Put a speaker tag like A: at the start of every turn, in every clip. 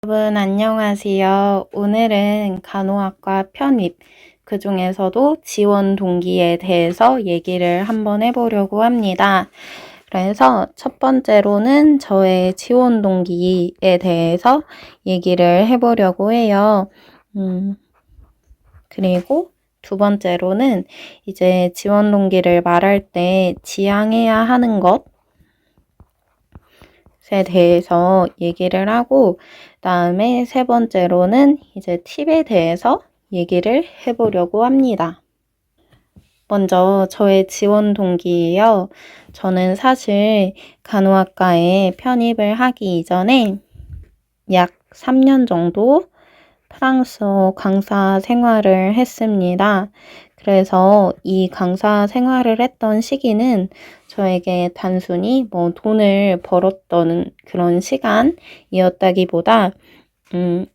A: 여러분 안녕하세요. 오늘은 간호학과 편입, 그중에서도 지원 동기에 대해서 얘기를 한번 해보려고 합니다. 그래서 첫 번째로는 저의 지원 동기에 대해서 얘기를 해보려고 해요. 그리고 두 번째로는 이제 지원 동기를 말할 때 지향해야 하는 것에 대해서 얘기를 하고, 다음에 세 번째로는 이제 팁에 대해서 얘기를 해보려고 합니다. 먼저 저의 지원 동기예요. 저는 사실 간호학과에 편입을 하기 이전에 약 3년 정도 프랑스어 강사 생활을 했습니다. 그래서 이 강사 생활을 했던 시기는 저에게 단순히 돈을 벌었던 그런 시간이었다기보다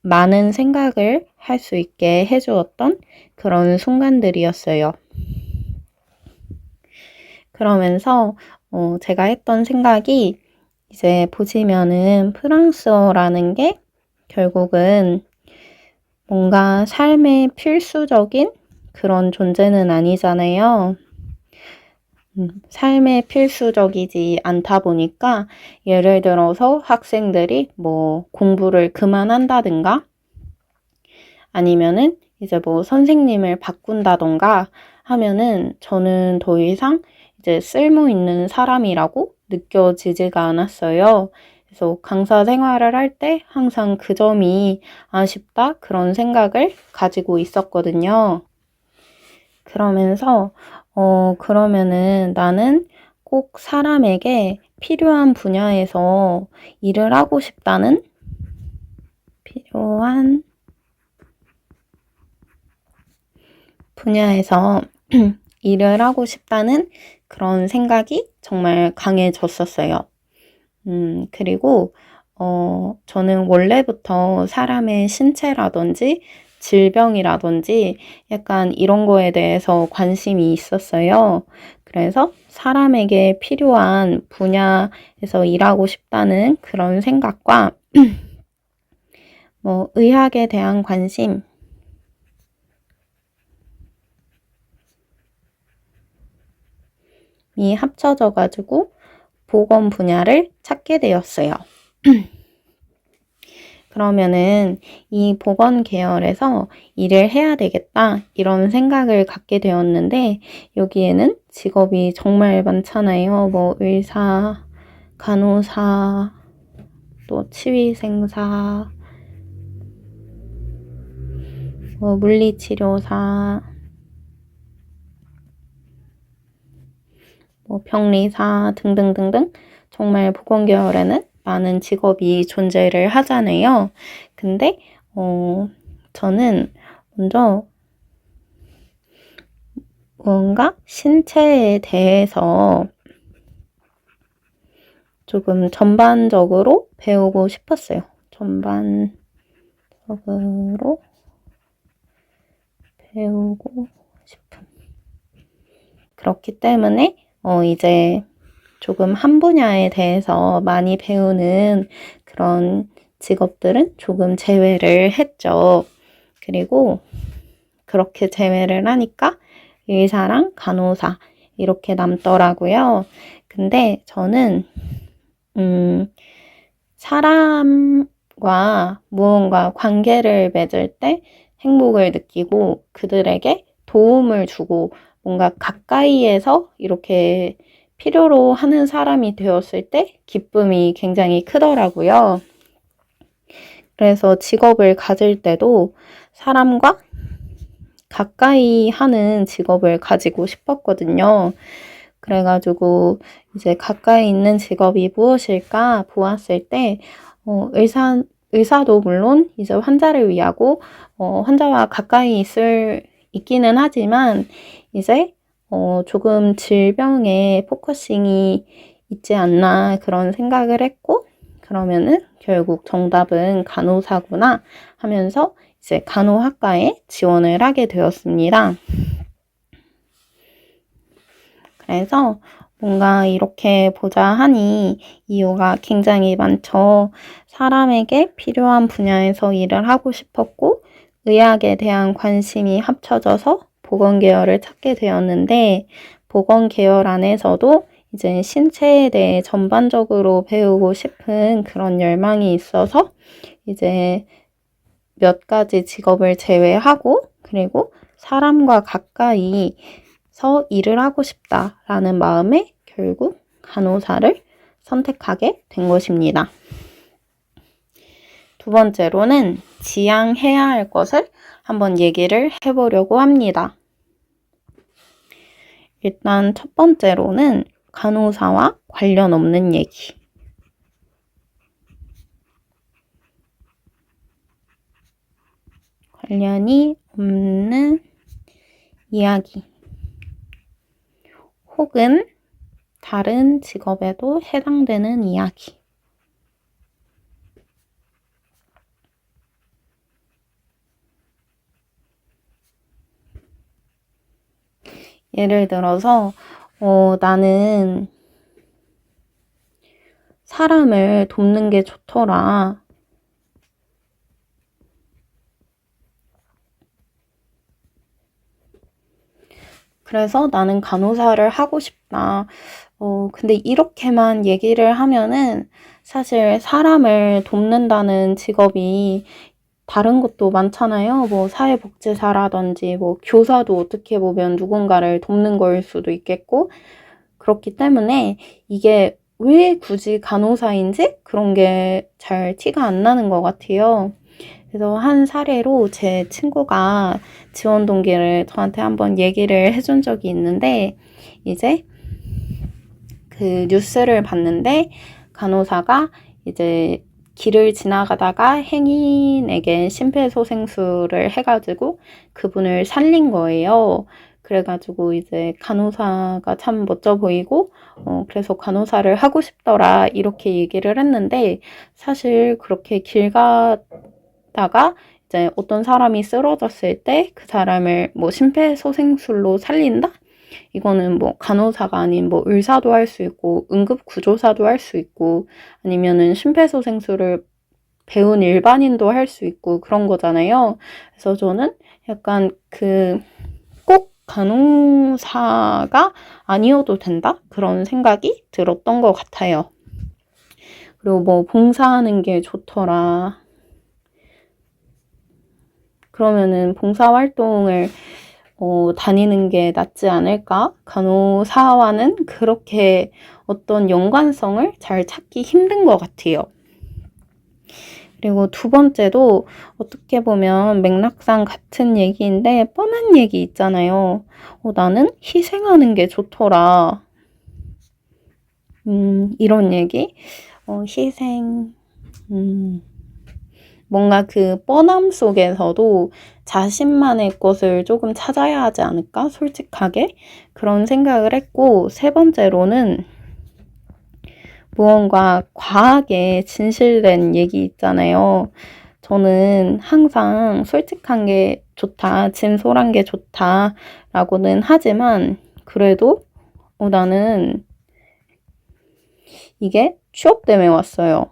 A: 많은 생각을 할 수 있게 해주었던 그런 순간들이었어요. 그러면서 제가 했던 생각이, 이제 보시면은 프랑스어라는 게 결국은 뭔가 삶의 필수적인 그런 존재는 아니잖아요. 삶의 필수적이지 않다 보니까, 예를 들어서 학생들이 공부를 그만한다든가 아니면은 이제 선생님을 바꾼다던가 하면은 저는 더 이상 이제 쓸모 있는 사람이라고 느껴지지가 않았어요. 그래서 강사 생활을 할 때 항상 그 점이 아쉽다, 그런 생각을 가지고 있었거든요. 그러면서 그러면은 나는 꼭 사람에게 필요한 분야에서 일을 하고 싶다는 필요한 분야에서 일을 하고 싶다는 그런 생각이 정말 강해졌었어요. 그리고 저는 원래부터 사람의 신체라든지 질병이라든지 약간 이런 거에 대해서 관심이 있었어요. 그래서 사람에게 필요한 분야에서 일하고 싶다는 그런 생각과 의학에 대한 관심이 합쳐져가지고 보건 분야를 찾게 되었어요. 그러면은 이 보건 계열에서 일을 해야 되겠다, 이런 생각을 갖게 되었는데, 여기에는 직업이 정말 많잖아요. 의사, 간호사, 또 치위생사, 물리치료사, 병리사 등등등등, 정말 보건 계열에는 많은 직업이 존재를 하잖아요. 근데 저는 먼저 뭔가 신체에 대해서 조금 전반적으로 배우고 싶었어요. 전반적으로 배우고 싶은. 그렇기 때문에 이제 조금 한 분야에 대해서 많이 배우는 그런 직업들은 조금 제외를 했죠. 그리고 그렇게 제외를 하니까 의사랑 간호사 이렇게 남더라고요. 근데 저는 사람과 무언가 관계를 맺을 때 행복을 느끼고, 그들에게 도움을 주고 뭔가 가까이에서 이렇게 필요로 하는 사람이 되었을 때 기쁨이 굉장히 크더라고요. 그래서 직업을 가질 때도 사람과 가까이 하는 직업을 가지고 싶었거든요. 그래가지고 이제 가까이 있는 직업이 무엇일까 보았을 때 의사도 물론 이제 환자를 위하고 환자와 가까이 있기는 하지만, 이제 조금 질병에 포커싱이 있지 않나, 그런 생각을 했고, 그러면은 결국 정답은 간호사구나 하면서 이제 간호학과에 지원을 하게 되었습니다. 그래서 뭔가 이렇게 보자 하니 이유가 굉장히 많죠. 사람에게 필요한 분야에서 일을 하고 싶었고 의학에 대한 관심이 합쳐져서 보건 계열을 찾게 되었는데 보건 계열 안에서도 이제 신체에 대해 전반적으로 배우고 싶은 그런 열망이 있어서 이제 몇 가지 직업을 제외하고 그리고 사람과 가까이서 일을 하고 싶다라는 마음에 결국 간호사를 선택하게 된 것입니다. 두 번째로는 지양해야 할 것을 한번 얘기를 해보려고 합니다. 일단 첫 번째로는 간호사와 관련 없는 얘기. 관련이 없는 이야기. 혹은 다른 직업에도 해당되는 이야기. 예를 들어서 나는 사람을 돕는 게 좋더라. 그래서 나는 간호사를 하고 싶다. 근데 이렇게만 얘기를 하면은 사실 사람을 돕는다는 직업이 다른 것도 많잖아요. 뭐 사회복지사라든지 뭐 교사도 어떻게 보면 누군가를 돕는 거일 수도 있겠고 그렇기 때문에 이게 왜 굳이 간호사인지 그런 게 잘 티가 안 나는 것 같아요. 그래서 한 사례로 제 친구가 지원 동기를 저한테 한번 얘기를 해준 적이 있는데 이제 그 뉴스를 봤는데 간호사가 이제 길을 지나가다가 행인에게 심폐소생술을 해가지고 그분을 살린 거예요. 그래가지고 이제 간호사가 참 멋져 보이고 그래서 간호사를 하고 싶더라 이렇게 얘기를 했는데 사실 그렇게 길 가다가 이제 어떤 사람이 쓰러졌을 때 그 사람을 뭐 심폐소생술로 살린다? 이거는 뭐 간호사가 아닌 뭐 의사도 할 수 있고 응급구조사도 할 수 있고 아니면은 심폐소생술을 배운 일반인도 할 수 있고 그런 거잖아요. 그래서 저는 약간 꼭 간호사가 아니어도 된다? 그런 생각이 들었던 것 같아요. 그리고 뭐 봉사하는 게 좋더라. 그러면은 봉사활동을 다니는 게 낫지 않을까? 간호사와는 그렇게 어떤 연관성을 잘 찾기 힘든 것 같아요. 그리고 두 번째도 어떻게 보면 맥락상 같은 얘기인데 뻔한 얘기 있잖아요. 나는 희생하는 게 좋더라. 이런 얘기? 희생, 뭔가 그 뻔함 속에서도 자신만의 것을 조금 찾아야 하지 않을까? 솔직하게 그런 생각을 했고 세 번째로는 무언가 과하게 진실된 얘기 있잖아요. 저는 항상 솔직한 게 좋다, 진솔한 게 좋다라고는 하지만 그래도 나는 이게 취업 때문에 왔어요.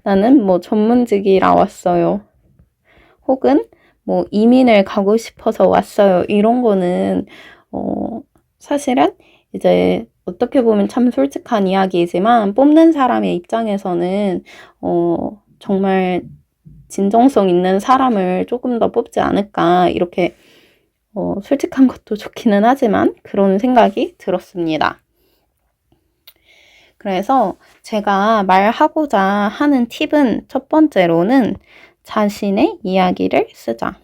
A: 나는 뭐 전문직이라 왔어요. 혹은 뭐 이민을 가고 싶어서 왔어요. 이런 거는 사실은 이제 어떻게 보면 참 솔직한 이야기이지만 뽑는 사람의 입장에서는 정말 진정성 있는 사람을 조금 더 뽑지 않을까 이렇게 솔직한 것도 좋기는 하지만 그런 생각이 들었습니다. 그래서 제가 말하고자 하는 팁은 첫 번째로는 자신의 이야기를 쓰자.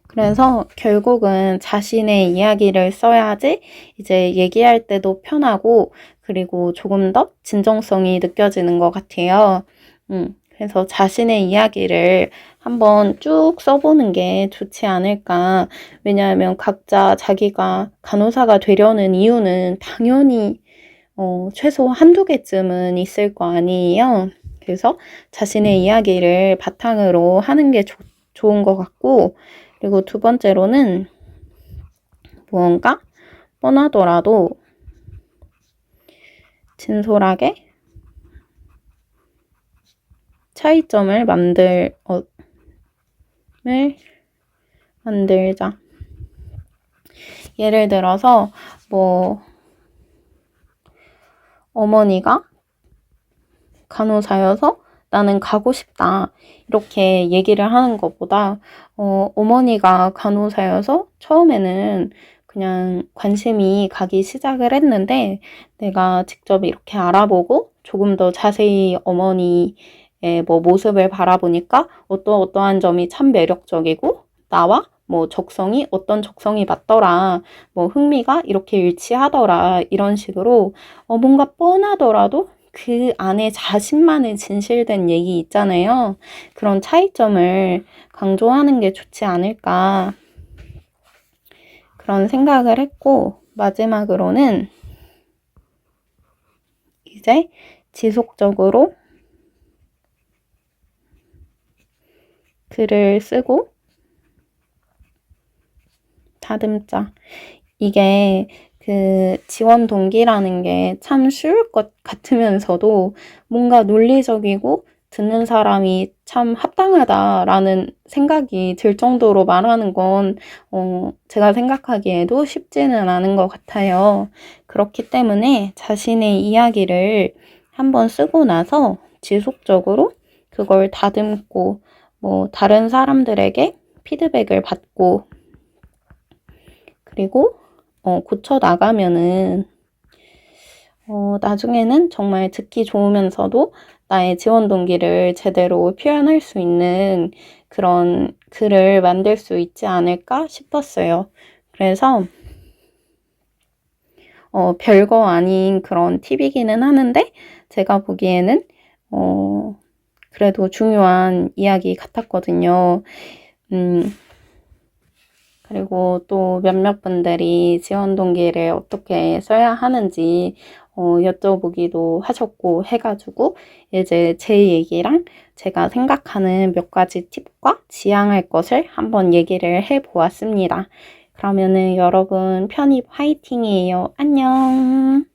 A: 그래서 결국은 자신의 이야기를 써야지 이제 얘기할 때도 편하고 그리고 조금 더 진정성이 느껴지는 것 같아요. 그래서 자신의 이야기를 한번 쭉 써보는 게 좋지 않을까. 왜냐하면 각자 자기가 간호사가 되려는 이유는 당연히 최소 한두 개쯤은 있을 거 아니에요. 그래서 자신의 이야기를 바탕으로 하는 게 좋은 것 같고 그리고 두 번째로는 무언가 뻔하더라도 진솔하게 차이점을 만들자. 예를 들어서 뭐 어머니가 간호사여서 나는 가고 싶다. 이렇게 얘기를 하는 것보다 어머니가 간호사여서 처음에는 그냥 관심이 가기 시작을 했는데 내가 직접 이렇게 알아보고 조금 더 자세히 어머니의 뭐 모습을 바라보니까 어떠한 점이 참 매력적이고 나와 뭐 어떤 적성이 맞더라, 뭐 흥미가 이렇게 일치하더라, 이런 식으로 뭔가 뻔하더라도 그 안에 자신만의 진실된 얘기 있잖아요. 그런 차이점을 강조하는 게 좋지 않을까, 그런 생각을 했고, 마지막으로는 이제 지속적으로 글을 쓰고 다듬자. 이게 그 지원 동기라는 게 참 쉬울 것 같으면서도 뭔가 논리적이고 듣는 사람이 참 합당하다라는 생각이 들 정도로 말하는 건 제가 생각하기에도 쉽지는 않은 것 같아요. 그렇기 때문에 자신의 이야기를 한번 쓰고 나서 지속적으로 그걸 다듬고 뭐 다른 사람들에게 피드백을 받고 그리고 고쳐 나가면은 나중에는 정말 듣기 좋으면서도 나의 지원 동기를 제대로 표현할 수 있는 그런 글을 만들 수 있지 않을까 싶었어요. 그래서 별거 아닌 그런 팁이기는 하는데 제가 보기에는 그래도 중요한 이야기 같았거든요. 그리고 또 몇몇 분들이 지원 동기를 어떻게 써야 하는지 여쭤보기도 하셨고 해가지고 이제 제 얘기랑 제가 생각하는 몇 가지 팁과 지향할 것을 한번 얘기를 해보았습니다. 그러면은 여러분 편입 화이팅이에요. 안녕!